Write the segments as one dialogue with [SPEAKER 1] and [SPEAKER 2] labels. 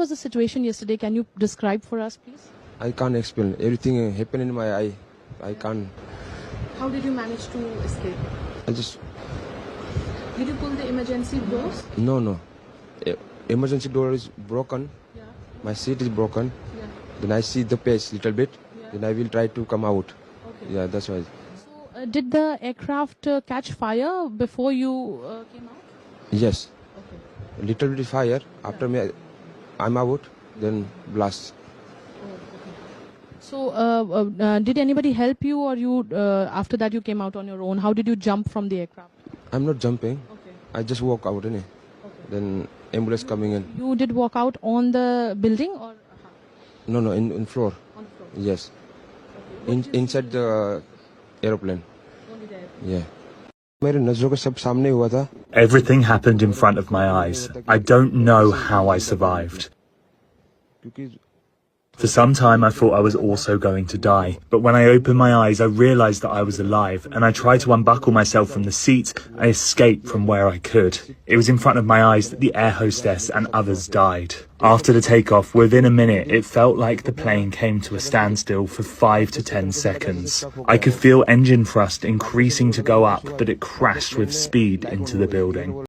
[SPEAKER 1] was the situation yesterday? Can you describe for us, please?
[SPEAKER 2] I can't explain. Everything happened in my eye. I can't.
[SPEAKER 1] How did you manage to escape?
[SPEAKER 2] I just.
[SPEAKER 1] Did you pull the emergency doors?
[SPEAKER 2] No. Emergency door is broken.
[SPEAKER 1] Yeah.
[SPEAKER 2] My seat is broken.
[SPEAKER 1] Yeah.
[SPEAKER 2] Then I see the page little bit.
[SPEAKER 1] Yeah.
[SPEAKER 2] Then I will try to come out.
[SPEAKER 1] Okay.
[SPEAKER 2] Yeah, that's why.
[SPEAKER 1] So, did the aircraft catch fire before you came out?
[SPEAKER 2] Yes.
[SPEAKER 1] Okay.
[SPEAKER 2] Little bit fire. After me, I'm out. Then blast.
[SPEAKER 1] So, did anybody help you, or you after that you came out on your own? How did you jump from the aircraft?
[SPEAKER 2] I'm not jumping.
[SPEAKER 1] Okay.
[SPEAKER 2] I just walk out.
[SPEAKER 1] Okay.
[SPEAKER 2] Then ambulance coming in.
[SPEAKER 1] You did walk out on the building, or?
[SPEAKER 2] No, in floor.
[SPEAKER 1] On the floor.
[SPEAKER 2] Yes.
[SPEAKER 1] Okay.
[SPEAKER 2] Inside the aeroplane.
[SPEAKER 1] Only the airplane.
[SPEAKER 2] Yeah. मेरे नजरों के सब सामने हुआ था.
[SPEAKER 3] Everything happened in front of my eyes. I don't know how I survived.
[SPEAKER 2] क्योंकि
[SPEAKER 3] For some time I thought I was also going to die, but when I opened my eyes I realised that I was alive, and I tried to unbuckle myself from the seat and escape from where I could. It was in front of my eyes that the air hostess and others died. After the takeoff, within a minute, it felt like the plane came to a standstill for 5 to 10 seconds. I could feel engine thrust increasing to go up, but it crashed with speed into the building.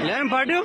[SPEAKER 4] Learn part two.